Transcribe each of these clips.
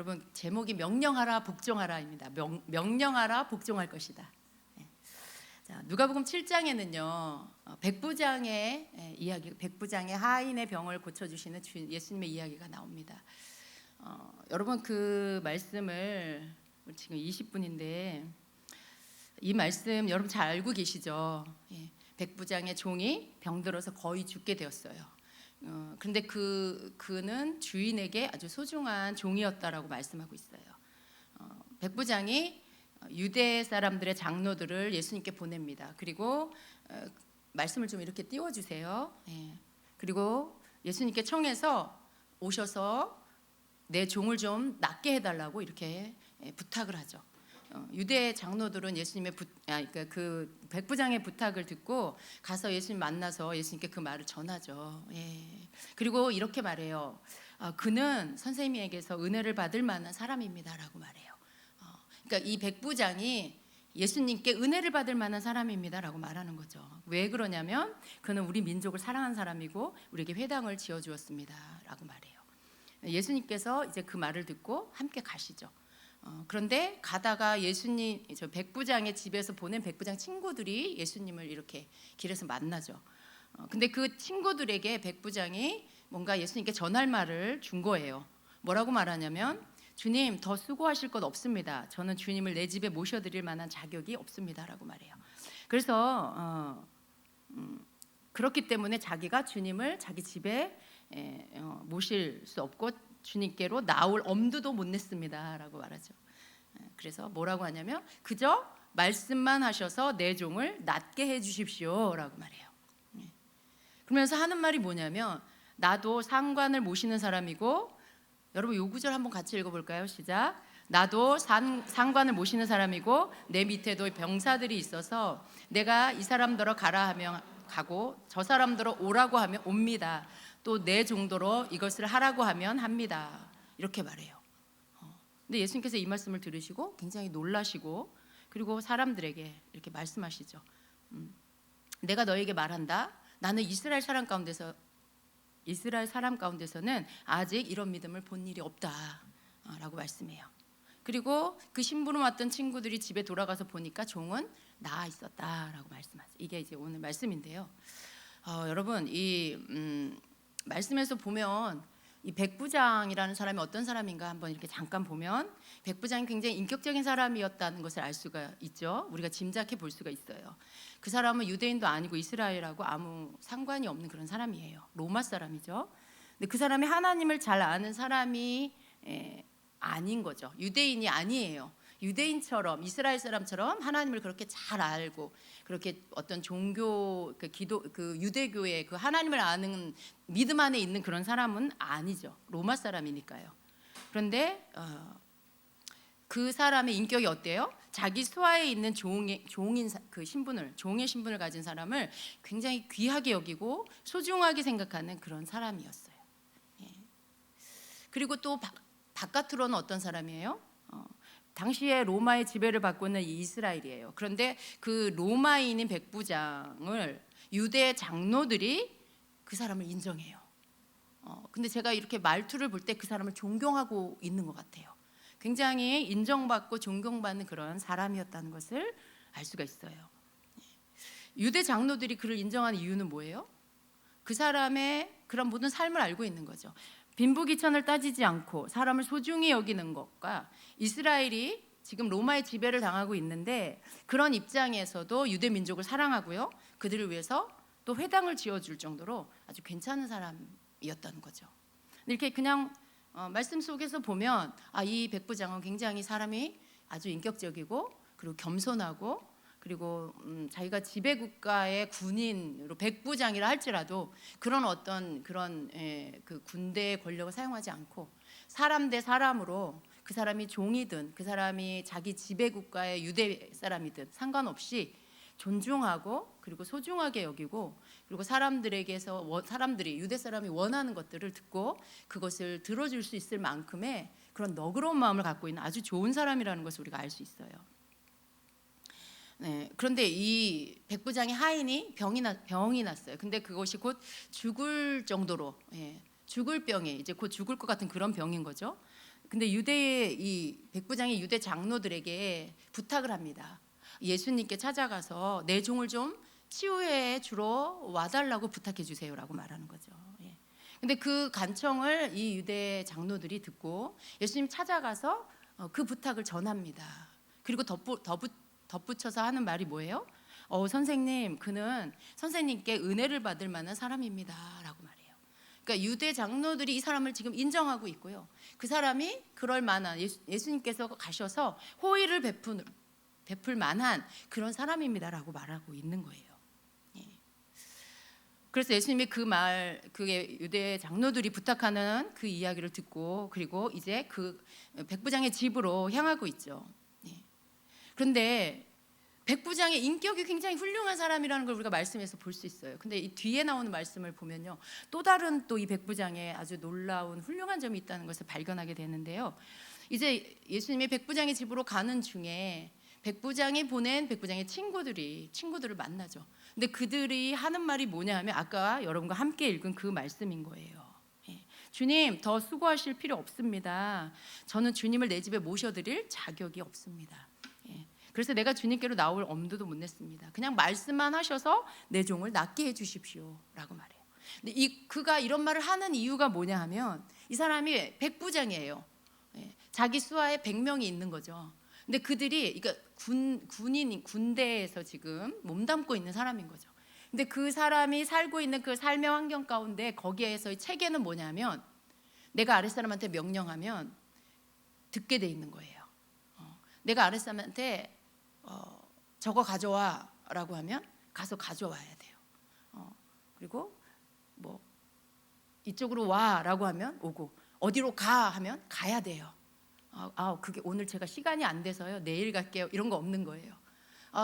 여러분 제목이 명령하라 복종하라입니다. 명령하라 복종할 것이다. 자, 누가복음 7장에는요 백부장의 이야기, 백부장의 하인의 병을 고쳐주시는 예수님의 이야기가 나옵니다. 여러분 그 말씀을 지금 20분인데 이 말씀 여러분 잘 알고 계시죠? 백부장의 종이 병들어서 거의 죽게 되었어요. 그런데 그는 주인에게 아주 소중한 종이었다라고 말씀하고 있어요. 백부장이 유대 사람들의 장로들을 예수님께 보냅니다. 그리고 말씀을 좀 이렇게 띄워주세요. 그리고 예수님께 청해서 오셔서 내 종을 좀 낫게 해달라고 이렇게 부탁을 하죠. 유대 장로들은 예수님의 그러니까 그 백부장의 부탁을 듣고 가서 예수님 만나서 예수님께 그 말을 전하죠. 그리고 이렇게 말해요. 그는 선생님에게서 은혜를 받을 만한 사람입니다라고 말해요. 그러니까 이 백부장이 예수님께 은혜를 받을 만한 사람입니다라고 말하는 거죠. 왜 그러냐면 그는 우리 민족을 사랑한 사람이고 우리에게 회당을 지어주었습니다라고 말해요. 예수님께서 이제 그 말을 듣고 함께 가시죠. 그런데 가다가 예수님 저 백부장의 집에서 보낸 백부장 친구들이 예수님을 이렇게 길에서 만나죠. 근데 그 친구들에게 백부장이 뭔가 예수님께 전할 말을 준 거예요. 뭐라고 말하냐면 주님 더 수고하실 것 없습니다. 저는 주님을 내 집에 모셔드릴 만한 자격이 없습니다라고 말해요. 그래서 그렇기 때문에 자기가 주님을 자기 집에 모실 수 없고 주님께로 나올 엄두도 못 냈습니다라고 말하죠. 그래서 뭐라고 하냐면 그저 말씀만 하셔서 내 종을 낫게 해주십시오라고 말해요. 그러면서 하는 말이 뭐냐면 나도 상관을 모시는 사람이고, 여러분 요 구절 한번 같이 읽어볼까요? 시작. 나도 상관을 모시는 사람이고 내 밑에도 병사들이 있어서 내가 이 사람들어 가라 하면 가고 저 사람들어 오라고 하면 옵니다. 또 내 정도로 이것을 하라고 하면 합니다. 이렇게 말해요. 근데 예수님께서 이 말씀을 들으시고 굉장히 놀라시고 그리고 사람들에게 이렇게 말씀하시죠. 내가 너에게 말한다. 나는 이스라엘 사람 가운데서는 아직 이런 믿음을 본 일이 없다라고 말씀해요. 그리고 그 심부름 왔던 친구들이 집에 돌아가서 보니까 종은 나아 있었다라고 말씀하죠. 이게 이제 오늘 말씀인데요. 여러분 이 말씀에서 보면 이 백부장이라는 사람이 어떤 사람인가 한번 이렇게 잠깐 보면 백부장이 굉장히 인격적인 사람이었다는 것을 알 수가 있죠. 우리가 짐작해 볼 수가 있어요. 그 사람은 유대인도 아니고 이스라엘하고 아무 상관이 없는 그런 사람이에요. 로마 사람이죠. 근데 그 사람이 하나님을 잘 아는 사람이 아닌 거죠. 유대인이 아니에요. 유대인처럼 이스라엘 사람처럼 하나님을 그렇게 잘 알고 그렇게 어떤 종교 그 유대교의 그 하나님을 아는 믿음 안에 있는 그런 사람은 아니죠. 로마 사람이니까요. 그런데 그 사람의 인격이 어때요? 자기 수하에 있는 종의 신분을 가진 사람을 굉장히 귀하게 여기고 소중하게 생각하는 그런 사람이었어요. 그리고 또 바깥으로는 어떤 사람이에요? 당시에 로마의 지배를 받고 있는 이스라엘이에요. 그런데 그 로마인인 백부장을 유대 장로들이 그 사람을 인정해요. 근데 제가 이렇게 말투를 볼 때 그 사람을 존경하고 있는 것 같아요. 굉장히 인정받고 존경받는 그런 사람이었다는 것을 알 수가 있어요. 유대 장로들이 그를 인정하는 이유는 뭐예요? 그 사람의 그런 모든 삶을 알고 있는 거죠. 빈부귀천을 따지지 않고 사람을 소중히 여기는 것과 이스라엘이 지금 로마의 지배를 당하고 있는데 그런 입장에서도 유대 민족을 사랑하고요. 그들을 위해서 또 회당을 지어줄 정도로 아주 괜찮은 사람이었다는 거죠. 이렇게 그냥 말씀 속에서 보면 이 백부장은 굉장히 사람이 아주 인격적이고 그리고 겸손하고 그리고 자기가 지배국가의 군인으로 백부장이라 할지라도 그런 어떤 그런 그 군대의 권력을 사용하지 않고 사람 대 사람으로 그 사람이 종이든 그 사람이 자기 지배국가의 유대 사람이든 상관없이 존중하고 그리고 소중하게 여기고 그리고 사람들이 유대 사람이 원하는 것들을 듣고 그것을 들어줄 수 있을 만큼의 그런 너그러운 마음을 갖고 있는 아주 좋은 사람이라는 것을 우리가 알 수 있어요. 그런데 이 백부장의 하인이 병이 났어요. 근데 그것이 곧 죽을 정도로 죽을 병에 이제 곧 죽을 것 같은 그런 병인 거죠. 근데 유대의 이 백부장이 유대 장로들에게 부탁을 합니다. 예수님께 찾아가서 내 종을 좀 치유해 주러 와달라고 부탁해 주세요라고 말하는 거죠. 예. 근데 그 간청을 이 유대 장로들이 듣고 예수님 찾아가서 그 부탁을 전합니다. 그리고 덧붙여서 하는 말이 뭐예요? 선생님, 그는 선생님께 은혜를 받을 만한 사람입니다라고 말해요. 그러니까 유대 장로들이 이 사람을 지금 인정하고 있고요. 그 사람이 그럴 만한 예수님께서 가셔서 호의를 베풀 만한 그런 사람입니다라고 말하고 있는 거예요. 예. 그래서 예수님이 그게 유대 장로들이 부탁하는 그 이야기를 듣고 그리고 이제 그 백부장의 집으로 향하고 있죠. 예. 그런데 백부장의 인격이 굉장히 훌륭한 사람이라는 걸 우리가 말씀에서 볼 수 있어요. 근데 이 뒤에 나오는 말씀을 보면요, 또 다른 또 이 백부장의 아주 놀라운 훌륭한 점이 있다는 것을 발견하게 되는데요. 이제 예수님이 백부장의 집으로 가는 중에 백부장이 보낸 백부장의 친구들을 만나죠. 근데 그들이 하는 말이 뭐냐 하면 아까 여러분과 함께 읽은 그 말씀인 거예요. 예. 주님, 더 수고하실 필요 없습니다. 저는 주님을 내 집에 모셔드릴 자격이 없습니다. 예. 그래서 내가 주님께로 나올 엄두도 못 냈습니다. 그냥 말씀만 하셔서 내 종을 낫게 해주십시오라고 말해요. 근데 그가 이런 말을 하는 이유가 뭐냐 하면 이 사람이 백부장이에요. 예. 자기 수하에 100명이 있는 거죠. 근데 그들이 그러니까 군대에서 지금 몸담고 있는 사람인 거죠. 근데 그 사람이 살고 있는 그 삶의 환경 가운데 거기에서의 체계는 뭐냐면 내가 아랫사람한테 명령하면 듣게 돼 있는 거예요. 내가 아랫사람한테 저거 가져와라고 하면 가서 가져와야 돼요. 그리고 뭐 이쪽으로 와라고 하면 오고 어디로 가 하면 가야 돼요. 그게 오늘 제가 시간이 안 돼서요. 내일 갈게요. 이런 거 없는 거예요.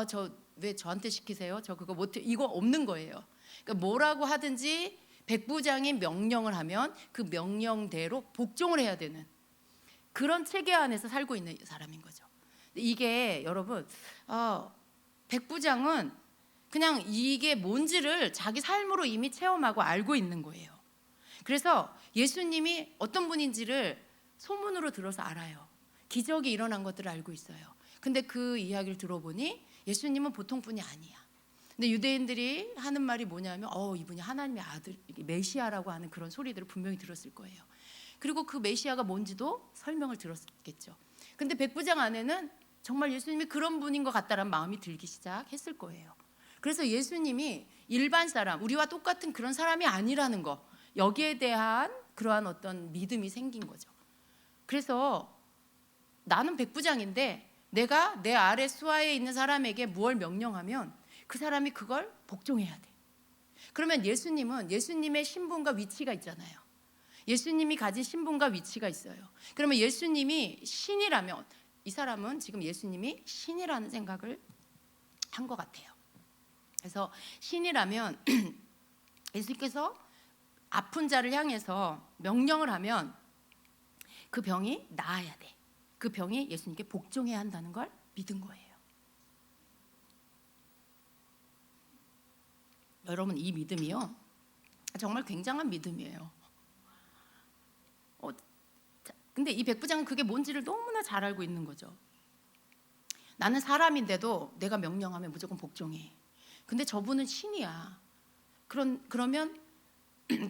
저 왜 저한테 시키세요? 저 그거 못해. 이거 없는 거예요. 그러니까 뭐라고 하든지 백부장이 명령을 하면 그 명령대로 복종을 해야 되는 그런 체계 안에서 살고 있는 사람인 거죠. 이게 여러분 백부장은 그냥 이게 뭔지를 자기 삶으로 이미 체험하고 알고 있는 거예요. 그래서 예수님이 어떤 분인지를 소문으로 들어서 알아요. 기적이 일어난 것들을 알고 있어요. 근데 그 이야기를 들어보니 예수님은 보통 분이 아니야. 근데 유대인들이 하는 말이 뭐냐면 이분이 하나님의 아들 메시아라고 하는 그런 소리들을 분명히 들었을 거예요. 그리고 그 메시아가 뭔지도 설명을 들었겠죠. 근데 백부장 안에는 정말 예수님이 그런 분인 것 같다라는 마음이 들기 시작했을 거예요. 그래서 예수님이 일반 사람, 우리와 똑같은 그런 사람이 아니라는 거, 여기에 대한 그러한 어떤 믿음이 생긴 거죠. 그래서 나는 백부장인데 내가 내 아래 수하에 있는 사람에게 무엇을 명령하면 그 사람이 그걸 복종해야 돼. 그러면 예수님의 신분과 위치가 있잖아요. 예수님이 가진 신분과 위치가 있어요. 그러면 예수님이 신이라면 이 사람은 지금 예수님이 신이라는 생각을 한 것 같아요. 그래서 신이라면 예수님께서 아픈 자를 향해서 명령을 하면 그 병이 나아야 돼. 그 병이 예수님께 복종해야 한다는 걸 믿은 거예요. 여러분, 이 믿음이요 정말 굉장한 믿음이에요. 근데 이 백부장은 그게 뭔지를 너무나 잘 알고 있는 거죠. 나는 사람인데도 내가 명령하면 무조건 복종해. 근데 저분은 신이야. 그러면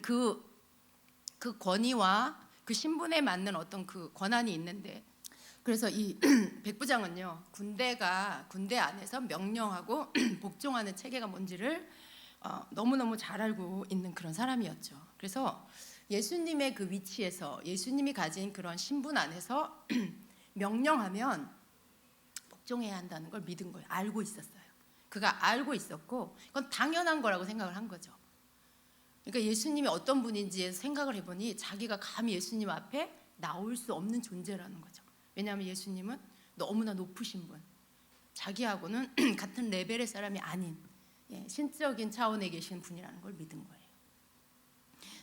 그 권위와 그 신분에 맞는 어떤 그 권한이 있는데, 그래서 이 백부장은요 군대 안에서 명령하고 복종하는 체계가 뭔지를 너무너무 잘 알고 있는 그런 사람이었죠. 그래서 예수님의 그 위치에서 예수님이 가진 그런 신분 안에서 명령하면 복종해야 한다는 걸 믿은 거예요. 알고 있었어요. 그가 알고 있었고 그건 당연한 거라고 생각을 한 거죠. 그러니까 예수님이 어떤 분인지 생각을 해보니 자기가 감히 예수님 앞에 나올 수 없는 존재라는 거죠. 왜냐하면 예수님은 너무나 높으신 분, 자기하고는 같은 레벨의 사람이 아닌 신적인 차원에 계신 분이라는 걸 믿은 거예요.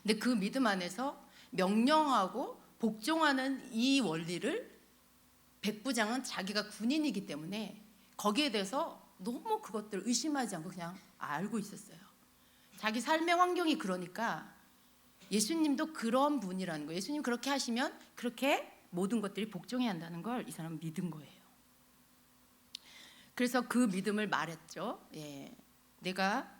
근데 그 믿음 안에서 명령하고 복종하는 이 원리를 백부장은 자기가 군인이기 때문에 거기에 대해서 너무 그것들을 의심하지 않고 그냥 알고 있었어요. 자기 삶의 환경이 그러니까 예수님도 그런 분이라는 거예요. 예수님 그렇게 하시면 그렇게 모든 것들이 복종해야 한다는 걸 이 사람은 믿은 거예요. 그래서 그 믿음을 말했죠. 예, 내가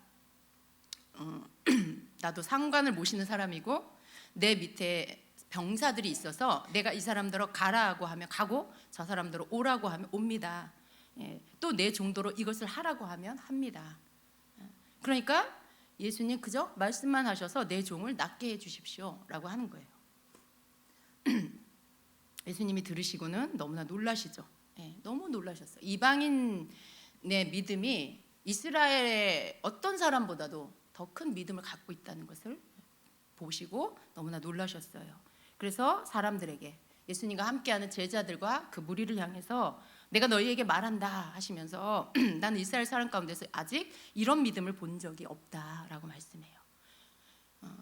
나도 상관을 모시는 사람이고 내 밑에 병사들이 있어서 내가 이 사람들로 가라고 하면 가고 저 사람들로 오라고 하면 옵니다. 예, 또 내 정도로 이것을 하라고 하면 합니다. 그러니까 예수님 그저 말씀만 하셔서 내 종을 낫게 해주십시오 라고 하는 거예요. 예수님이 들으시고는 너무나 놀라시죠. 예, 너무 놀라셨어요. 이방인의 믿음이 이스라엘의 어떤 사람보다도 더 큰 믿음을 갖고 있다는 것을 보시고 너무나 놀라셨어요. 그래서 사람들에게 예수님과 함께하는 제자들과 그 무리를 향해서 내가 너희에게 말한다 하시면서 나는 이스라엘 사람 가운데서 아직 이런 믿음을 본 적이 없다라고 말씀해요.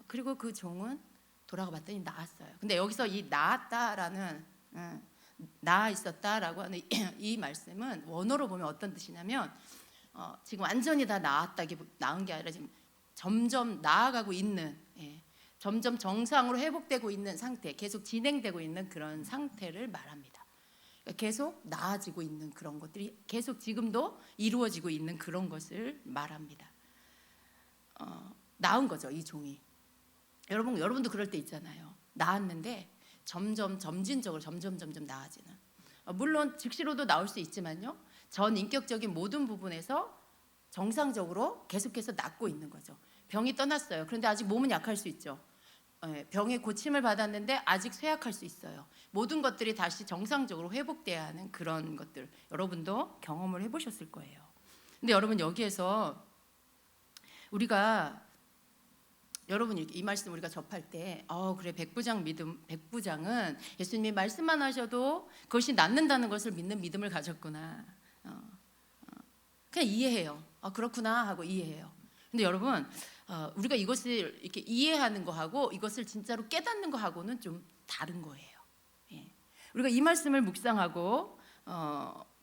그리고 그 종은 돌아가 봤더니 나았어요. 근데 여기서 이 나았다라는 나아 있었다라고 하는 이 말씀은 원어로 보면 어떤 뜻이냐면 지금 완전히 다 나은 게 아니라 지금 점점 나아가고 있는, 점점 정상으로 회복되고 있는 상태, 계속 진행되고 있는 그런 상태를 말합니다. 그러니까 계속 나아지고 있는 그런 것들이 계속 지금도 이루어지고 있는 그런 것을 말합니다. 나은 거죠, 이 종이. 여러분도 그럴 때 있잖아요. 나았는데 점진적으로 점점 나아지는. 물론 즉시로도 나올 수 있지만요. 전 인격적인 모든 부분에서 정상적으로 계속해서 낫고 있는 거죠. 병이 떠났어요. 그런데 아직 몸은 약할 수 있죠. 병의 고침을 받았는데 아직 쇠약할 수 있어요. 모든 것들이 다시 정상적으로 회복돼야 하는 그런 것들 여러분도 경험을 해보셨을 거예요. 근데 여러분 여기에서 여러분 이 말씀 우리가 접할 때 그래 백부장은 예수님이 말씀만 하셔도 그것이 낫는다는 것을 믿는 믿음을 가졌구나. 그냥 이해해요. 그렇구나 하고 이해해요. 근데 여러분 우리가 이것을 이렇게 이해하는 거하고 이것을 진짜로 깨닫는 거하고는 좀 다른 거예요. 예. 우리가 이 말씀을 묵상하고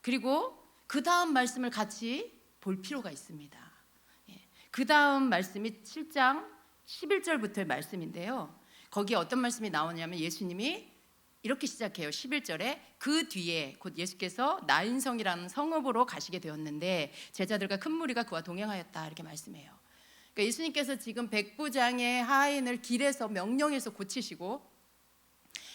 그리고 그 다음 말씀을 같이 볼 필요가 있습니다. 예. 그 다음 말씀이 7장 11절부터의 말씀인데요. 거기에 어떤 말씀이 나오냐면 예수님이 이렇게 시작해요. 11절에 그 뒤에 곧 예수께서 나인성이라는 성읍으로 가시게 되었는데 제자들과 큰 무리가 그와 동행하였다 이렇게 말씀해요. 그러니까 예수님께서 지금 백부장의 하인을 길에서 명령해서 고치시고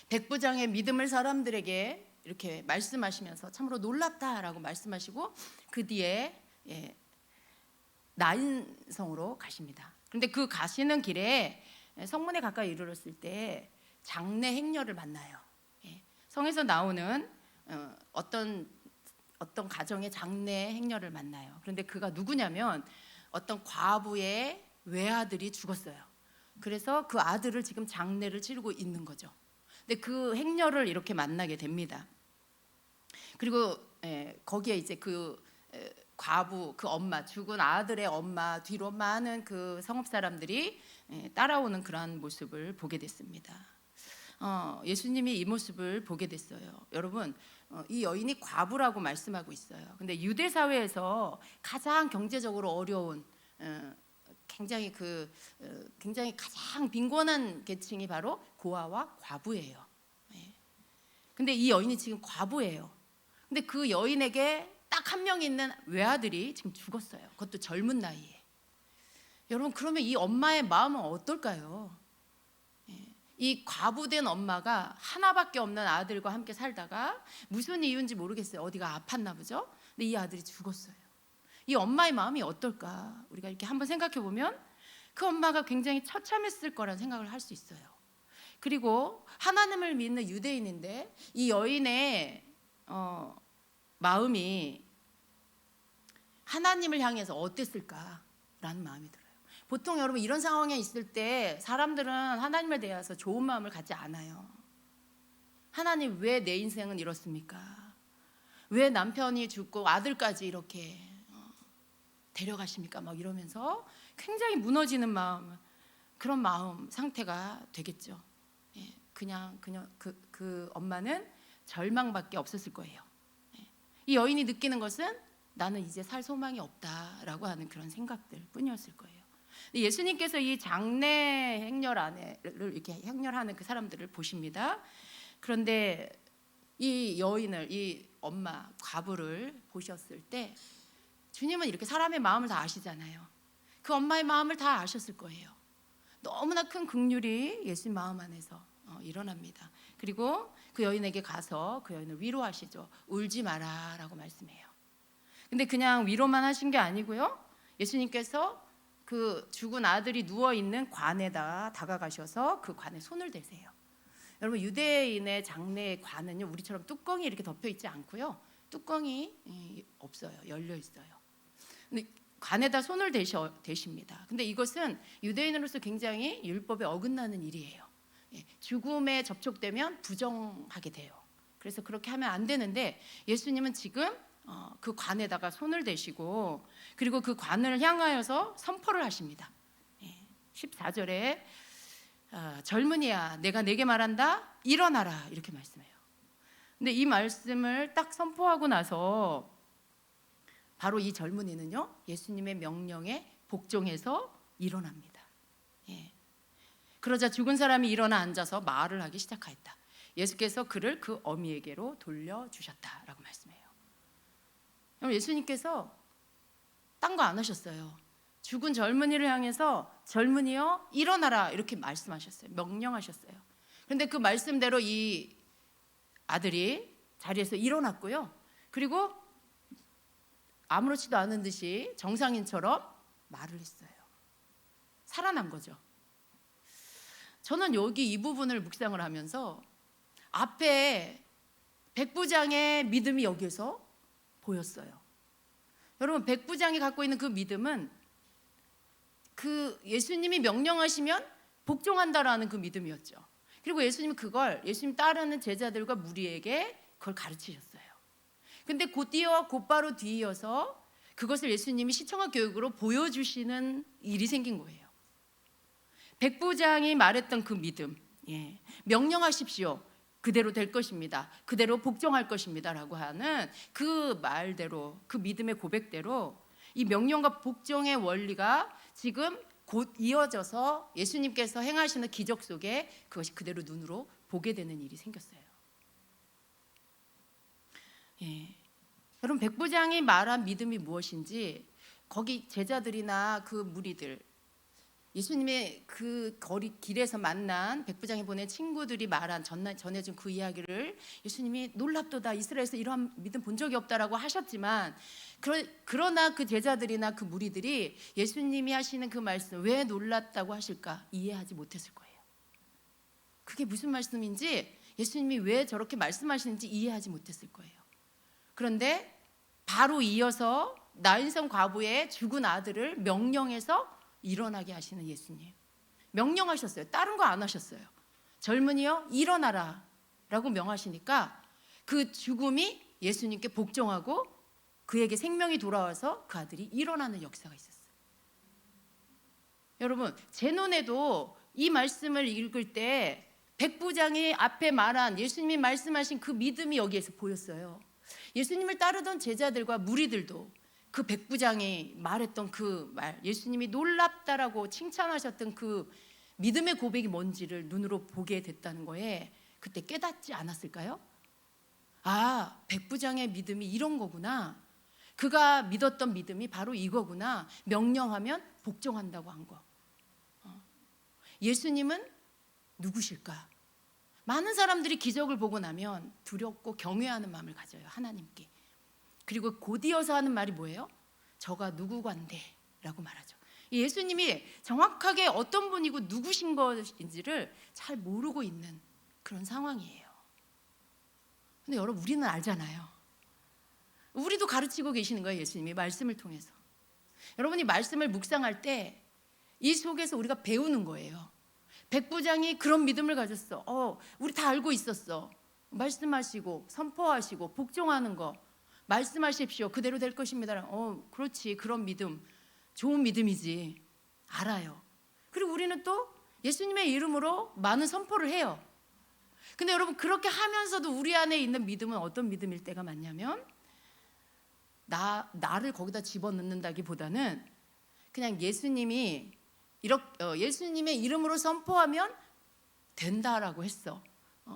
백부장의 믿음을 사람들에게 이렇게 말씀하시면서 참으로 놀랍다라고 말씀하시고 그 뒤에 나인성으로 가십니다. 그런데 그 가시는 길에 성문에 가까이 이르렀을 때 장례 행렬을 만나요. 성에서 나오는 어떤 가정의 장례 행렬을 만나요. 그런데 그가 누구냐면 어떤 과부의 외아들이 죽었어요. 그래서 그 아들을 지금 장례를 치르고 있는 거죠. 근데 그 행렬을 이렇게 만나게 됩니다. 그리고 거기에 이제 그 과부 그 엄마 죽은 아들의 엄마 뒤로 많은 그 성읍 사람들이 따라오는 그러한 모습을 보게 됐습니다. 예수님이 이 모습을 보게 됐어요. 여러분 이 여인이 과부라고 말씀하고 있어요. 근데 유대 사회에서 가장 경제적으로 어려운 굉장히 가장 빈곤한 계층이 바로 고아와 과부예요. 근데 이 여인이 지금 과부예요. 근데 그 여인에게 딱 한 명 있는 외아들이 지금 죽었어요. 그것도 젊은 나이에. 여러분 그러면 이 엄마의 마음은 어떨까요? 이 과부된 엄마가 하나밖에 없는 아들과 함께 살다가 무슨 이유인지 모르겠어요. 어디가 아팠나 보죠. 근데 이 아들이 죽었어요. 이 엄마의 마음이 어떨까? 우리가 이렇게 한번 생각해 보면 그 엄마가 굉장히 처참했을 거란 생각을 할 수 있어요. 그리고 하나님을 믿는 유대인인데 이 여인의 마음이 하나님을 향해서 어땠을까라는 마음이 들어요. 보통 여러분 이런 상황에 있을 때 사람들은 하나님에 대해서 좋은 마음을 갖지 않아요. 하나님 왜 내 인생은 이렇습니까? 왜 남편이 죽고 아들까지 이렇게 데려가십니까? 막 이러면서 굉장히 무너지는 마음, 그런 마음 상태가 되겠죠. 그냥 그 엄마는 절망밖에 없었을 거예요. 이 여인이 느끼는 것은 나는 이제 살 소망이 없다라고 하는 그런 생각들 뿐이었을 거예요. 예수님께서 이 장례 행렬 안에를 이렇게 행렬하는 그 사람들을 보십니다. 그런데 이 여인을, 이 엄마 과부를 보셨을 때 주님은 이렇게 사람의 마음을 다 아시잖아요. 그 엄마의 마음을 다 아셨을 거예요. 너무나 큰 긍휼이 예수님 마음 안에서 일어납니다. 그리고 그 여인에게 가서 그 여인을 위로하시죠. 울지 마라 라고 말씀해요. 근데 그냥 위로만 하신 게 아니고요, 예수님께서 그 죽은 아들이 누워있는 관에다 다가가셔서 그 관에 손을 대세요. 여러분, 유대인의 장례의 관은요, 우리처럼 뚜껑이 이렇게 덮여 있지 않고요, 뚜껑이 없어요. 열려 있어요. 근데 관에다 손을 대십니다. 근데 이것은 유대인으로서 굉장히 율법에 어긋나는 일이에요. 죽음에 접촉되면 부정하게 돼요. 그래서 그렇게 하면 안 되는데 예수님은 지금 그 관에다가 손을 대시고, 그리고 그 관을 향하여서 선포를 하십니다. 14절에 젊은이야, 내가 내게 말한다, 일어나라, 이렇게 말씀해요. 근데 이 말씀을 딱 선포하고 나서 바로 이 젊은이는요, 예수님의 명령에 복종해서 일어납니다. 그러자 죽은 사람이 일어나 앉아서 말을 하기 시작하였다. 예수께서 그를 그 어미에게로 돌려주셨다라고 말씀해요. 예수님께서 딴 거 안 하셨어요. 죽은 젊은이를 향해서 젊은이여 일어나라 이렇게 말씀하셨어요. 명령하셨어요. 그런데 그 말씀대로 이 아들이 자리에서 일어났고요, 그리고 아무렇지도 않은 듯이 정상인처럼 말을 했어요. 살아난 거죠. 저는 여기 이 부분을 묵상을 하면서 앞에 백부장의 믿음이 여기에서 보였어요. 여러분, 백부장이 갖고 있는 그 믿음은 그 예수님이 명령하시면 복종한다라는 그 믿음이었죠. 그리고 예수님은 그걸 예수님 따르는 제자들과 무리에게 그걸 가르치셨어요. 근데 곧바로 뒤이어서 그것을 예수님이 시청학 교육으로 보여주시는 일이 생긴 거예요. 백부장이 말했던 그 믿음, 명령하십시오, 그대로 될 것입니다, 그대로 복종할 것입니다 라고 하는 그 말대로, 그 믿음의 고백대로 이 명령과 복종의 원리가 지금 곧 이어져서 예수님께서 행하시는 기적 속에 그것이 그대로 눈으로 보게 되는 일이 생겼어요. 여러분, 백부장이 말한 믿음이 무엇인지 거기 제자들이나 그 무리들, 예수님의 그 거리 길에서 만난 백부장이 보낸 친구들이 말한 전해준 그 이야기를 예수님이 놀랍도다, 이스라엘에서 이러한 믿음 본 적이 없다라고 하셨지만, 그러나 그 제자들이나 그 무리들이 예수님이 하시는 그 말씀 왜 놀랍다고 하실까 이해하지 못했을 거예요. 그게 무슨 말씀인지, 예수님이 왜 저렇게 말씀하시는지 이해하지 못했을 거예요. 그런데 바로 이어서 나인성 과부의 죽은 아들을 명령해서 일어나게 하시는 예수님, 명령하셨어요. 다른 거 안 하셨어요. 젊은이여 일어나라 라고 명하시니까 그 죽음이 예수님께 복종하고 그에게 생명이 돌아와서 그 아들이 일어나는 역사가 있었어요. 여러분, 제 눈에도 이 말씀을 읽을 때 백부장이 앞에 말한 예수님이 말씀하신 그 믿음이 여기에서 보였어요. 예수님을 따르던 제자들과 무리들도 그 백부장이 말했던 그 말, 예수님이 놀랍다라고 칭찬하셨던 그 믿음의 고백이 뭔지를 눈으로 보게 됐다는 거에 그때 깨닫지 않았을까요? 아, 백부장의 믿음이 이런 거구나, 그가 믿었던 믿음이 바로 이거구나, 명령하면 복종한다고 한 거. 예수님은 누구실까? 많은 사람들이 기적을 보고 나면 두렵고 경외하는 마음을 가져요, 하나님께. 그리고 곧이어서 하는 말이 뭐예요? 저가 누구관데 라고 말하죠. 예수님이 정확하게 어떤 분이고 누구신 것인지를 잘 모르고 있는 그런 상황이에요. 근데 여러분, 우리는 알잖아요. 우리도 가르치고 계시는 거예요, 예수님이 말씀을 통해서. 여러분이 말씀을 묵상할 때 이 속에서 우리가 배우는 거예요. 백부장이 그런 믿음을 가졌어. 우리 다 알고 있었어. 말씀하시고 선포하시고 복종하는 거, 말씀하십시오, 그대로 될 것입니다. 그렇지, 그런 믿음 좋은 믿음이지, 알아요. 그리고 우리는 또 예수님의 이름으로 많은 선포를 해요. 근데 여러분, 그렇게 하면서도 우리 안에 있는 믿음은 어떤 믿음일 때가 많냐면, 나를 거기다 집어넣는다기보다는 그냥 예수님이 예수님의 이름으로 선포하면 된다라고 했어,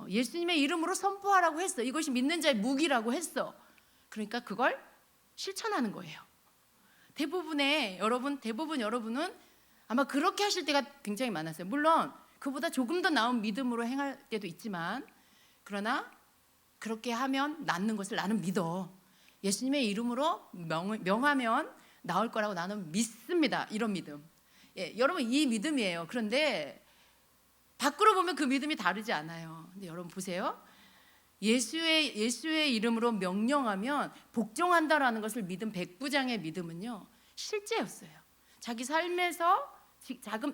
예수님의 이름으로 선포하라고 했어. 이것이 믿는 자의 무기라고 했어. 그러니까 그걸 실천하는 거예요. 대부분 여러분은 아마 그렇게 하실 때가 굉장히 많았어요. 물론 그보다 조금 더 나은 믿음으로 행할 때도 있지만, 그러나 그렇게 하면 낫는 것을 나는 믿어. 예수님의 이름으로 명하면 나올 거라고 나는 믿습니다. 이런 믿음. 여러분, 이 믿음이에요. 그런데 밖으로 보면 그 믿음이 다르지 않아요. 근데 여러분 보세요. 예수의 이름으로 명령하면 복종한다라는 것을 믿은 백부장의 믿음은요, 실제였어요. 자기 삶에서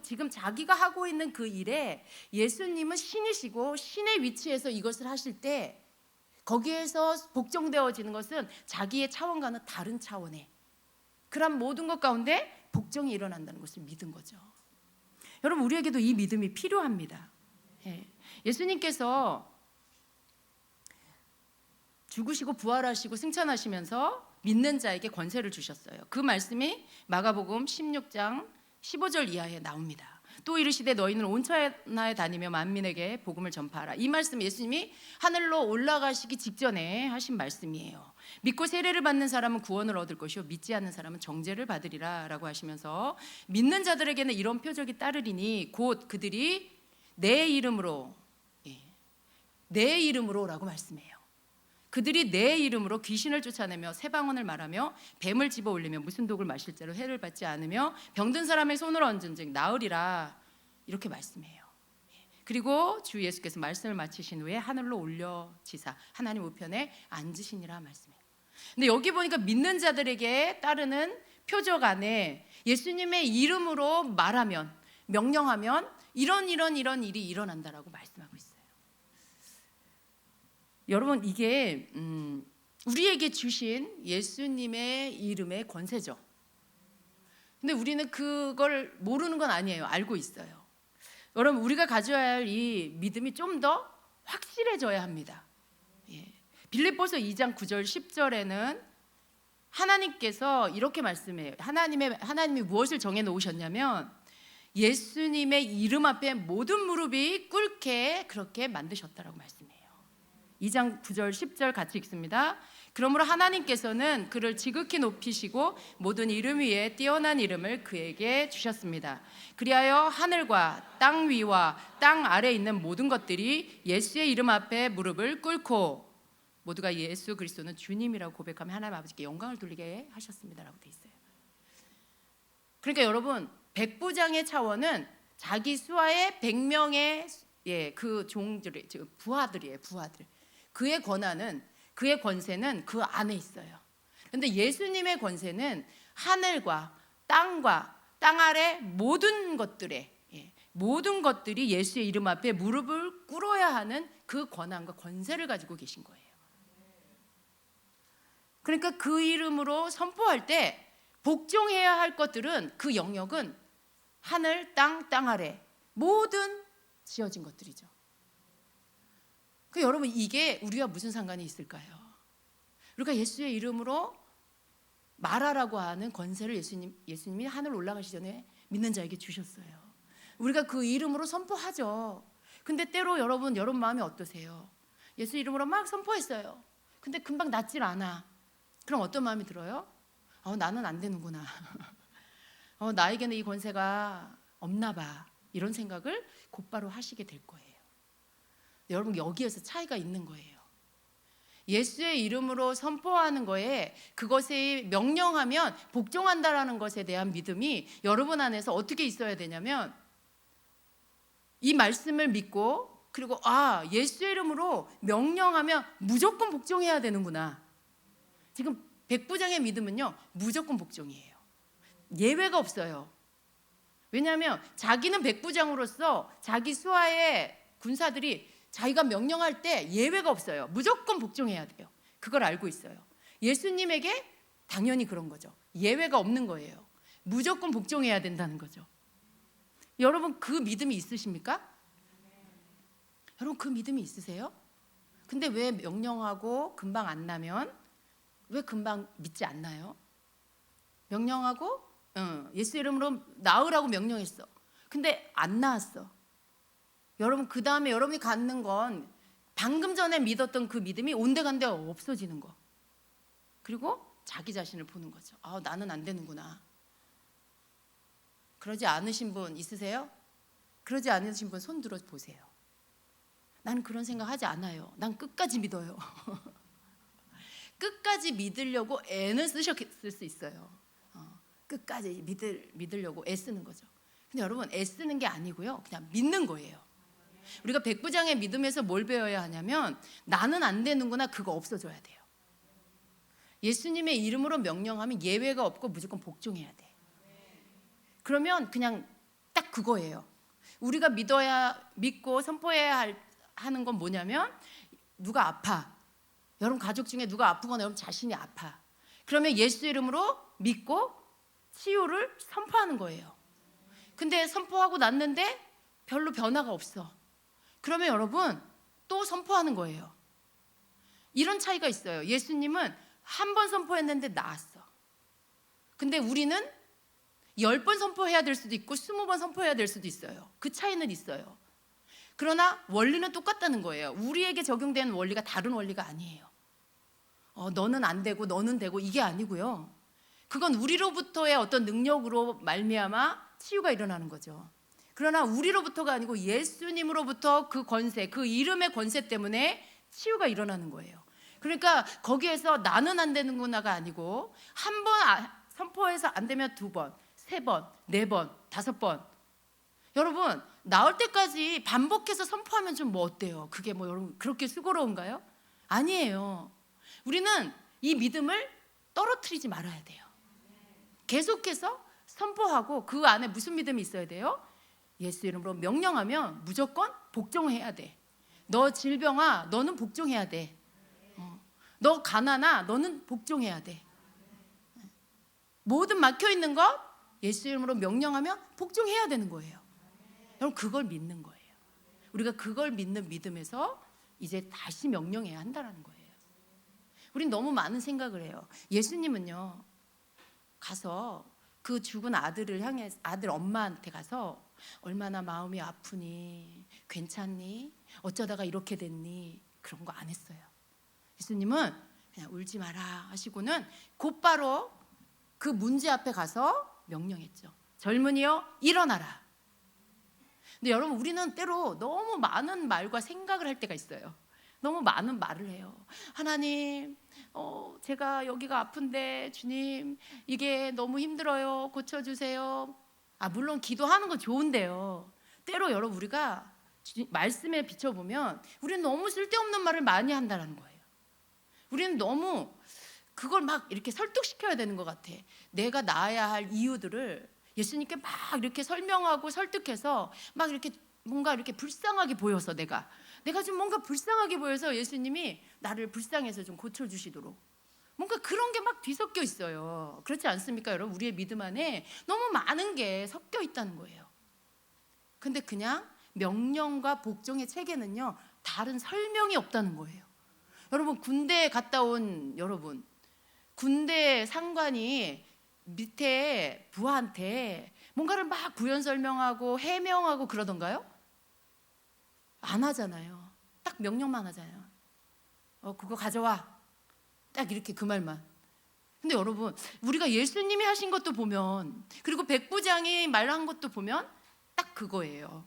지금 자기가 하고 있는 그 일에 예수님은 신이시고 신의 위치에서 이것을 하실 때 거기에서 복종되어지는 것은 자기의 차원과는 다른 차원의 그런 모든 것 가운데 복종이 일어난다는 것을 믿은 거죠. 여러분, 우리에게도 이 믿음이 필요합니다. 예수님께서 죽으시고 부활하시고 승천하시면서 믿는 자에게 권세를 주셨어요. 그 말씀이 마가복음 16장 15절 이하에 나옵니다. 또 이르시되 너희는 온 천하에 다니며 만민에게 복음을 전파하라. 이 말씀 예수님이 하늘로 올라가시기 직전에 하신 말씀이에요. 믿고 세례를 받는 사람은 구원을 얻을 것이요 믿지 않는 사람은 정죄를 받으리라 라고 하시면서, 믿는 자들에게는 이런 표적이 따르리니 곧 그들이 내 이름으로 라고 말씀해요. 그들이 내 이름으로 귀신을 쫓아내며 새 방언을 말하며 뱀을 집어 올리며 무슨 독을 마실 자로 해를 받지 않으며 병든 사람의 손을 얹은즉 나으리라, 이렇게 말씀해요. 그리고 주 예수께서 말씀을 마치신 후에 하늘로 올려지사 하나님 우편에 앉으시니라 말씀해요. 근데 여기 보니까 믿는 자들에게 따르는 표적 안에 예수님의 이름으로 말하면, 명령하면 이런 일이 일어난다라고 말씀하고 있어요. 여러분, 이게 우리에게 주신 예수님의 이름의 권세죠. 근데 우리는 그걸 모르는 건 아니에요. 알고 있어요. 여러분, 우리가 가져야 할 이 믿음이 좀 더 확실해져야 합니다. 빌립보서 2장 9절 10절에는 하나님께서 이렇게 말씀해요. 하나님이 무엇을 정해 놓으셨냐면 예수님의 이름 앞에 모든 무릎이 꿇게 그렇게 만드셨다라고 말씀해요. 2장 9절 10절 같이 읽습니다. 그러므로 하나님께서는 그를 지극히 높이시고 모든 이름 위에 뛰어난 이름을 그에게 주셨습니다. 그리하여 하늘과 땅 위와 땅 아래에 있는 모든 것들이 예수의 이름 앞에 무릎을 꿇고 모두가 예수 그리스도는 주님이라고 고백하며 하나님 아버지께 영광을 돌리게 하셨습니다라고 돼 있어요. 그러니까 여러분, 백부장의 차원은 자기 수하의 100명의 그 종들이 부하들이에요. 부하들. 그의 권한은, 그의 권세는 그 안에 있어요. 그런데 예수님의 권세는 하늘과 땅과 땅 아래 모든 것들이 예수의 이름 앞에 무릎을 꿇어야 하는 그 권한과 권세를 가지고 계신 거예요. 그러니까 그 이름으로 선포할 때 복종해야 할 것들은, 그 영역은 하늘, 땅 아래 모든 지어진 것들이죠. 여러분, 이게 우리와 무슨 상관이 있을까요? 우리가 예수의 이름으로 말하라고 하는 권세를 예수님이 하늘 올라가시 전에 믿는 자에게 주셨어요. 우리가 그 이름으로 선포하죠. 근데 때로 여러분 마음이 어떠세요? 예수 이름으로 막 선포했어요. 근데 금방 낫질 않아. 그럼 어떤 마음이 들어요? 나는 안 되는구나. 나에게는 이 권세가 없나 봐. 이런 생각을 곧바로 하시게 될 거예요. 여러분, 여기에서 차이가 있는 거예요. 예수의 이름으로 선포하는 거에, 그것에 명령하면 복종한다라는 것에 대한 믿음이 여러분 안에서 어떻게 있어야 되냐면, 이 말씀을 믿고, 그리고 예수의 이름으로 명령하면 무조건 복종해야 되는구나. 지금 백부장의 믿음은요, 무조건 복종이에요. 예외가 없어요. 왜냐하면 자기는 백부장으로서 자기 수하의 군사들이 자기가 명령할 때 예외가 없어요. 무조건 복종해야 돼요. 그걸 알고 있어요. 예수님에게 당연히 그런 거죠. 예외가 없는 거예요. 무조건 복종해야 된다는 거죠. 여러분, 그 믿음이 있으십니까? 여러분, 그 믿음이 있으세요? 근데 왜 명령하고 금방 안 나면 왜 금방 믿지 않나요? 명령하고 예수 이름으로 나으라고 명령했어. 근데 안 나았어. 여러분, 그 다음에 여러분이 갖는 건 방금 전에 믿었던 그 믿음이 온데간데 없어지는 거. 그리고 자기 자신을 보는 거죠. 아, 나는 안 되는구나. 그러지 않으신 분 있으세요? 그러지 않으신 분 손 들어 보세요. 나는 그런 생각 하지 않아요. 난 끝까지 믿어요. 끝까지 믿으려고 애는 쓰셨을 수 있어요. 끝까지 믿으려고 애쓰는 거죠. 근데 여러분, 애쓰는 게 아니고요, 그냥 믿는 거예요. 우리가 백부장의 믿음에서 뭘 배워야 하냐면, 나는 안 되는구나, 그거 없어져야 돼요. 예수님의 이름으로 명령하면 예외가 없고 무조건 복종해야 돼. 그러면 그냥 딱 그거예요. 우리가 믿고 선포해야 하는 건 뭐냐면, 누가 아파, 여러분 가족 중에 누가 아프거나 여러분 자신이 아파, 그러면 예수 이름으로 믿고 치유를 선포하는 거예요. 근데 선포하고 났는데 별로 변화가 없어. 그러면 여러분 또 선포하는 거예요. 이런 차이가 있어요. 예수님은 한 번 선포했는데 나았어. 근데 우리는 10번 선포해야 될 수도 있고 20번 선포해야 될 수도 있어요. 그 차이는 있어요. 그러나 원리는 똑같다는 거예요. 우리에게 적용되는 원리가 다른 원리가 아니에요. 너는 안 되고 너는 되고 이게 아니고요. 그건 우리로부터의 어떤 능력으로 말미암아 치유가 일어나는 거죠. 그러나 우리로부터가 아니고 예수님으로부터 그 권세, 그 이름의 권세 때문에 치유가 일어나는 거예요. 그러니까 거기에서 나는 안 되는구나가 아니고, 한 번 선포해서 안 되면 2번, 3번, 4번, 5번. 여러분, 나올 때까지 반복해서 선포하면 좀 뭐 어때요? 그게 뭐 여러분 그렇게 수고로운가요? 아니에요. 우리는 이 믿음을 떨어뜨리지 말아야 돼요. 계속해서 선포하고, 그 안에 무슨 믿음이 있어야 돼요? 예수 이름으로 명령하면 무조건 복종해야 돼. 너 질병아, 너는 복종해야 돼. 너 가난아, 너는 복종해야 돼. 모든 막혀있는 것 예수 이름으로 명령하면 복종해야 되는 거예요. 여러분, 그걸 믿는 거예요. 우리가 그걸 믿는 믿음에서 이제 다시 명령해야 한다는 거예요. 우린 너무 많은 생각을 해요. 예수님은요, 가서 그 죽은 아들을 향해, 아들 엄마한테 가서 얼마나 마음이 아프니, 괜찮니, 어쩌다가 이렇게 됐니, 그런 거 안 했어요. 예수님은 그냥 울지 마라 하시고는 곧바로 그 문제 앞에 가서 명령했죠. 젊은이여, 일어나라. 근데 여러분, 우리는 때로 너무 많은 말과 생각을 할 때가 있어요. 너무 많은 말을 해요. 하나님, 제가 여기가 아픈데 주님, 이게 너무 힘들어요. 고쳐주세요. 물론 기도하는 건 좋은데요, 때로 여러분 우리가 말씀에 비춰보면 우리는 너무 쓸데없는 말을 많이 한다는 거예요. 우리는 너무 그걸 막 이렇게 설득시켜야 되는 것 같아. 내가 나아야 할 이유들을 예수님께 막 이렇게 설명하고 설득해서 막 이렇게 뭔가 이렇게 불쌍하게 보여서, 내가 좀 뭔가 불쌍하게 보여서 예수님이 나를 불쌍해서 좀 고쳐주시도록, 뭔가 그런 게 막 뒤섞여 있어요. 그렇지 않습니까 여러분? 우리의 믿음 안에 너무 많은 게 섞여 있다는 거예요. 근데 그냥 명령과 복종의 체계는요, 다른 설명이 없다는 거예요. 여러분, 군대에 갔다 온 여러분, 군대 상관이 밑에 부하한테 뭔가를 막 부연 설명하고 해명하고 그러던가요? 안 하잖아요. 딱 명령만 하잖아요. 그거 가져와. 딱 이렇게 그 말만. 근데 여러분, 우리가 예수님이 하신 것도 보면, 그리고 백부장이 말한 것도 보면 딱 그거예요.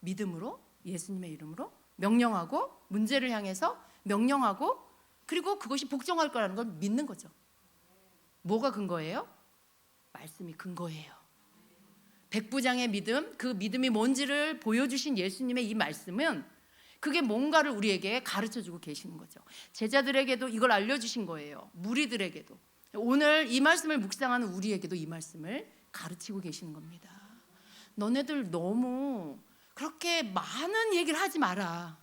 믿음으로, 예수님의 이름으로 명령하고, 문제를 향해서 명령하고, 그리고 그것이 복종할 거라는 걸 믿는 거죠. 뭐가 근거예요? 말씀이 근거예요. 백부장의 믿음, 그 믿음이 뭔지를 보여주신 예수님의 이 말씀은, 그게 뭔가를 우리에게 가르쳐주고 계시는 거죠. 제자들에게도 이걸 알려주신 거예요. 무리들에게도. 오늘 이 말씀을 묵상하는 우리에게도 이 말씀을 가르치고 계시는 겁니다. 너네들 너무 그렇게 많은 얘기를 하지 마라.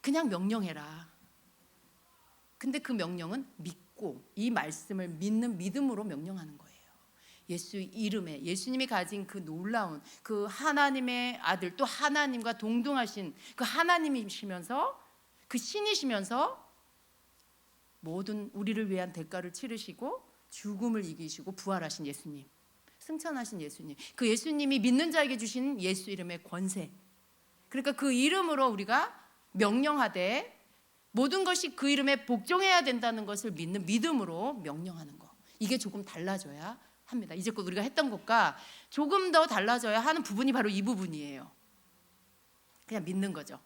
그냥 명령해라. 근데 그 명령은 믿고, 이 말씀을 믿는 믿음으로 명령하는 거예요. 예수 이름에, 예수님이 가진 그 놀라운 그 하나님의 아들, 또 하나님과 동등하신 그 하나님이시면서, 그 신이시면서 모든 우리를 위한 대가를 치르시고 죽음을 이기시고 부활하신 예수님, 승천하신 예수님, 그 예수님이 믿는 자에게 주신 예수 이름의 권세, 그러니까 그 이름으로 우리가 명령하되 모든 것이 그 이름에 복종해야 된다는 것을 믿는 믿음으로 명령하는 거. 이게 조금 달라져야 합니다. 이제껏 우리가 했던 것과 조금 더 달라져야 하는 부분이 바로 이 부분이에요. 그냥 믿는 거죠.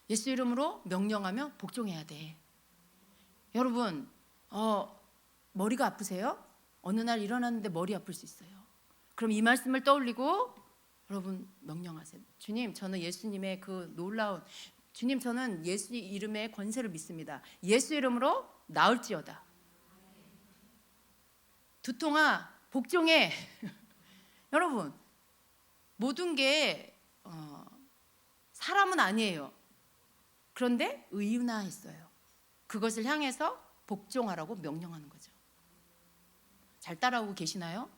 예수 이름으로 명령하면 복종해야 돼. 여러분, 머리가 아프세요? 어느 날 일어났는데 머리 아플 수 있어요. 그럼 이 말씀을 떠올리고 여러분 명령하세요. 주님, 저는 예수님의 그 놀라운, 주님, 저는 예수 이름의 권세를 믿습니다. 예수 이름으로 나을지어다. 두통아, 복종해. 여러분, 모든 게 사람은 아니에요. 그런데 의인화했어요. 그것을 향해서 복종하라고 명령하는 거죠. 잘 따라오고 계시나요?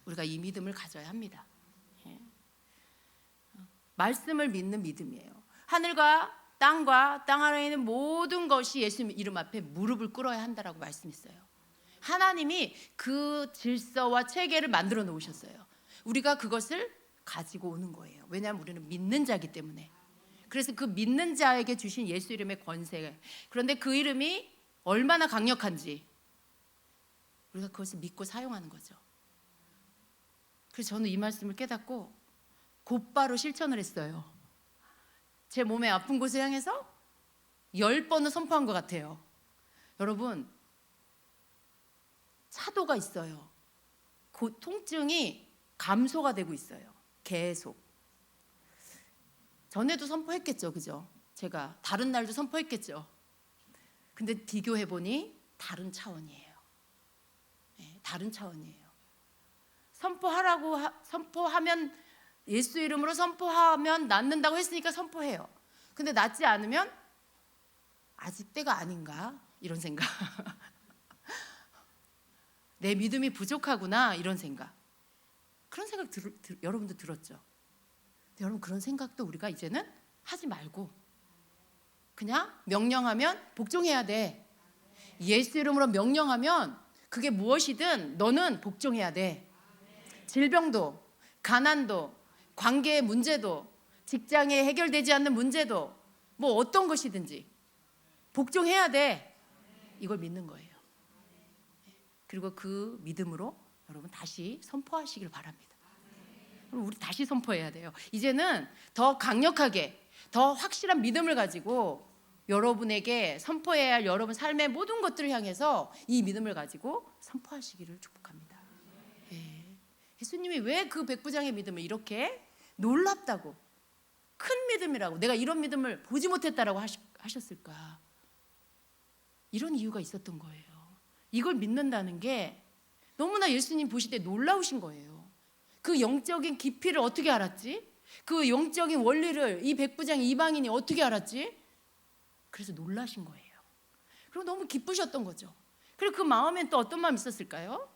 우리가 이 믿음을 가져야 합니다. 말씀을 믿는 믿음이에요. 하늘과 땅과 땅 아래에 있는 모든 것이 예수 이름 앞에 무릎을 꿇어야 한다라고 말씀했어요. 하나님이 그 질서와 체계를 만들어 놓으셨어요. 우리가 그것을 가지고 오는 거예요. 왜냐하면 우리는 믿는 자이기 때문에. 그래서 그 믿는 자에게 주신 예수 이름의 권세, 그런데 그 이름이 얼마나 강력한지 우리가 그것을 믿고 사용하는 거죠. 그래서 저는 이 말씀을 깨닫고 곧바로 실천을 했어요. 제 몸의 아픈 곳을 향해서 10번은 선포한 것 같아요. 여러분, 차도가 있어요. 그 통증이 감소가 되고 있어요. 계속. 전에도 선포했겠죠, 그죠? 제가 다른 날도 선포했겠죠. 근데 비교해보니 다른 차원이에요. 네, 다른 차원이에요. 선포하면, 예수 이름으로 선포하면 낫는다고 했으니까 선포해요. 근데 낫지 않으면 아직 때가 아닌가 이런 생각. 내 믿음이 부족하구나 이런 생각. 그런 생각 여러분도 들었죠? 여러분, 그런 생각도 우리가 이제는 하지 말고 그냥 명령하면 복종해야 돼. 예수 이름으로 명령하면 그게 무엇이든 너는 복종해야 돼. 질병도, 가난도, 관계의 문제도, 직장에 해결되지 않는 문제도, 뭐 어떤 것이든지 복종해야 돼. 이걸 믿는 거예요. 그리고 그 믿음으로 여러분 다시 선포하시길 바랍니다. 우리 다시 선포해야 돼요. 이제는 더 강력하게, 더 확실한 믿음을 가지고 여러분에게 선포해야 할 여러분 삶의 모든 것들을 향해서 이 믿음을 가지고 선포하시기를 축복합니다. 예수님이 왜 그 백부장의 믿음을 이렇게 놀랍다고, 큰 믿음이라고, 내가 이런 믿음을 보지 못했다라고 하셨을까? 이런 이유가 있었던 거예요. 이걸 믿는다는 게 너무나 예수님 보실 때 놀라우신 거예요. 그 영적인 깊이를 어떻게 알았지? 그 영적인 원리를 이 백부장 이방인이 어떻게 알았지? 그래서 놀라신 거예요. 그리고 너무 기쁘셨던 거죠. 그리고 그 마음엔 또 어떤 마음이 있었을까요?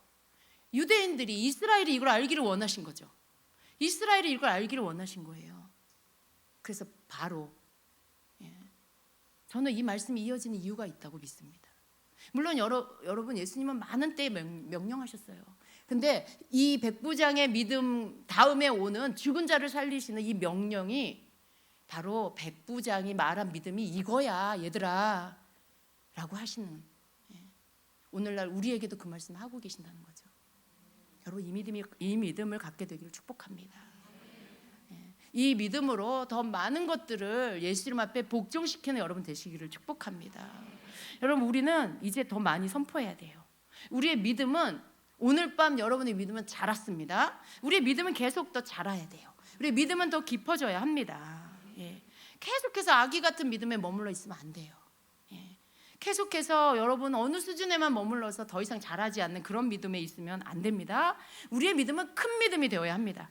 유대인들이, 이스라엘이 이걸 알기를 원하신 거죠. 이스라엘이 이걸 알기를 원하신 거예요. 그래서 바로 저는 이 말씀이 이어지는 이유가 있다고 믿습니다. 물론 여러분, 예수님은 많은 때에 명령하셨어요. 근데 이 백부장의 믿음 다음에 오는 죽은 자를 살리시는 이 명령이 바로 백부장이 말한 믿음이 이거야 얘들아 라고 하시는, 오늘날 우리에게도 그 말씀을 하고 계신다는 거죠. 여러분, 이 믿음을 갖게 되기를 축복합니다. 이 믿음으로 더 많은 것들을 예수 이름 앞에 복종시키는 여러분 되시기를 축복합니다. 여러분, 우리는 이제 더 많이 선포해야 돼요. 우리의 믿음은, 오늘 밤 여러분의 믿음은 자랐습니다. 우리의 믿음은 계속 더 자라야 돼요. 우리의 믿음은 더 깊어져야 합니다. 계속해서 아기 같은 믿음에 머물러 있으면 안 돼요. 계속해서 여러분 어느 수준에만 머물러서 더 이상 자라지 않는 그런 믿음에 있으면 안 됩니다. 우리의 믿음은 큰 믿음이 되어야 합니다.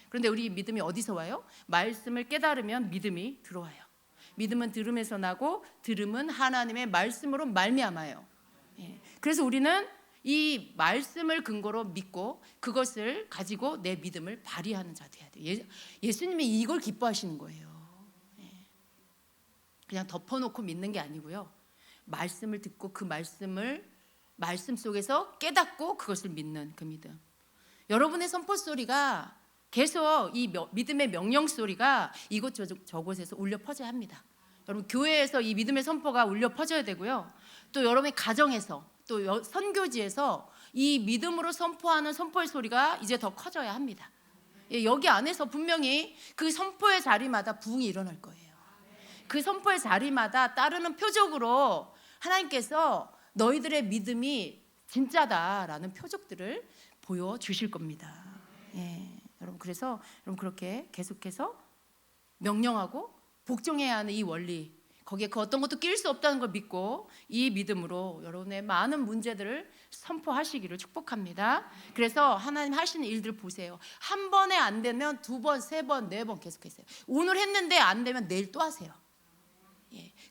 그런데 우리 믿음이 어디서 와요? 말씀을 깨달으면 믿음이 들어와요. 믿음은 들음에서 나고 들음은 하나님의 말씀으로 말미암아요. 그래서 우리는 이 말씀을 근거로 믿고 그것을 가지고 내 믿음을 발휘하는 자 돼야 돼요. 예수님이 이걸 기뻐하시는 거예요. 그냥 덮어놓고 믿는 게 아니고요. 말씀을 듣고 그 말씀 속에서 깨닫고 그것을 믿는 그 믿음. 여러분의 선포 소리가 계속 이 믿음의 명령 소리가 이곳저곳에서 울려 퍼져야 합니다. 여러분 교회에서 이 믿음의 선포가 울려 퍼져야 되고요. 또 여러분의 가정에서 또 선교지에서 이 믿음으로 선포하는 선포의 소리가 이제 더 커져야 합니다. 여기 안에서 분명히 그 선포의 자리마다 부흥이 일어날 거예요. 그 선포의 자리마다 따르는 표적으로 하나님께서 너희들의 믿음이 진짜다라는 표적들을 보여주실 겁니다. 여러분 그래서 여러분 그렇게 계속해서 명령하고 복종해야 하는 이 원리, 거기에 그 어떤 것도 낄 수 없다는 걸 믿고 이 믿음으로 여러분의 많은 문제들을 선포하시기를 축복합니다. 그래서 하나님 하시는 일들 보세요. 한 번에 안 되면 두 번, 세 번, 네 번 계속했어요. 오늘 했는데 안 되면 내일 또 하세요.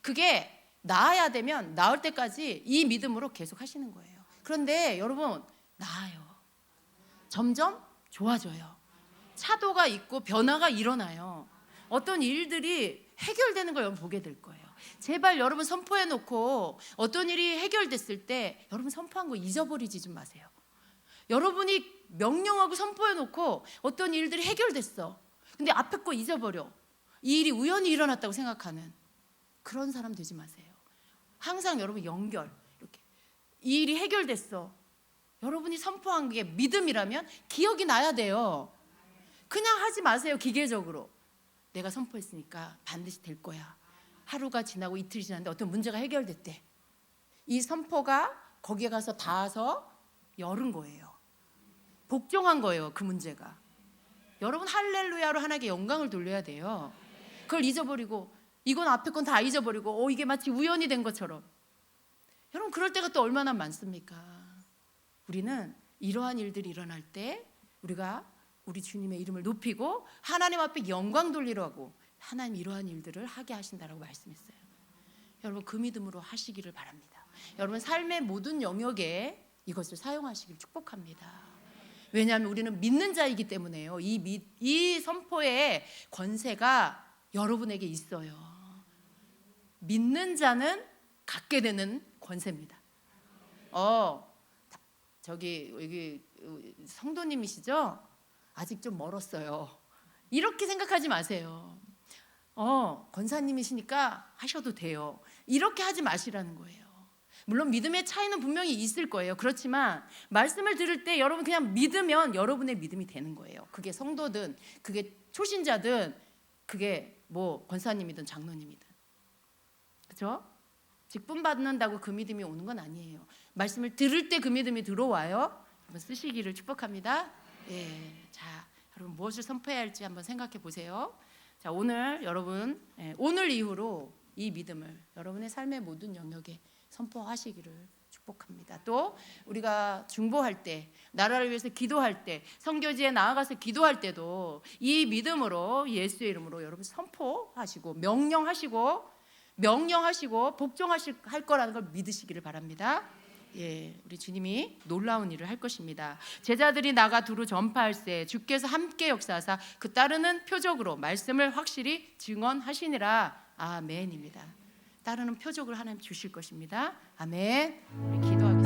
그게 나아야 되면 나을 때까지 이 믿음으로 계속 하시는 거예요. 그런데 여러분 나아요. 점점 좋아져요. 차도가 있고 변화가 일어나요. 어떤 일들이 해결되는 걸 여러분 보게 될 거예요. 제발 여러분 선포해 놓고 어떤 일이 해결됐을 때 여러분 선포한 거 잊어버리지 좀 마세요. 여러분이 명령하고 선포해 놓고 어떤 일들이 해결됐어. 근데 앞에 거 잊어버려. 이 일이 우연히 일어났다고 생각하는 그런 사람 되지 마세요. 항상 여러분 연결, 이렇게 이 일이 해결됐어. 여러분이 선포한 게 믿음이라면 기억이 나야 돼요. 그냥 하지 마세요. 기계적으로 내가 선포했으니까 반드시 될 거야. 하루가 지나고 이틀이 지났는데 어떤 문제가 해결됐대. 이 선포가 거기에 가서 닿아서 열은 거예요. 복종한 거예요. 그 문제가. 여러분 할렐루야로 하나님께 영광을 돌려야 돼요. 그걸 잊어버리고 이건 앞에 건 다 잊어버리고 이게 마치 우연이 된 것처럼. 여러분 그럴 때가 또 얼마나 많습니까? 우리는 이러한 일들이 일어날 때 우리가 우리 주님의 이름을 높이고 하나님 앞에 영광 돌리려 하고 하나님 이러한 일들을 하게 하신다라고 말씀했어요. 여러분 그 믿음으로 하시기를 바랍니다. 여러분 삶의 모든 영역에 이것을 사용하시길 축복합니다. 왜냐하면 우리는 믿는 자이기 때문에요. 이 선포의 권세가 여러분에게 있어요. 믿는 자는 갖게 되는 권세입니다. 여기 성도님이시죠? 아직 좀 멀었어요. 이렇게 생각하지 마세요. 권사님이시니까 하셔도 돼요. 이렇게 하지 마시라는 거예요. 물론 믿음의 차이는 분명히 있을 거예요. 그렇지만 말씀을 들을 때 여러분 그냥 믿으면 여러분의 믿음이 되는 거예요. 그게 성도든 그게 초신자든 그게 뭐 권사님이든 장로님이든. 그렇죠? 직분 받는다고 그 믿음이 오는 건 아니에요. 말씀을 들을 때 그 믿음이 들어와요. 한번 쓰시기를 축복합니다. 자, 여러분 무엇을 선포해야 할지 한번 생각해 보세요. 자, 오늘 여러분 오늘 이후로 이 믿음을 여러분의 삶의 모든 영역에 선포하시기를 축복합니다. 또 우리가 중보할 때, 나라를 위해서 기도할 때, 선교지에 나아가서 기도할 때도 이 믿음으로 예수의 이름으로 여러분 선포하시고 명령하시고 복종할 거라는 걸 믿으시기를 바랍니다. 우리 주님이 놀라운 일을 할 것입니다. 제자들이 나가 두루 전파할 때 주께서 함께 역사하사 그 따르는 표적으로 말씀을 확실히 증언하시니라. 아멘입니다. 따르는 표적을 하나님 주실 것입니다. 아멘. 우리 기도하겠습니다.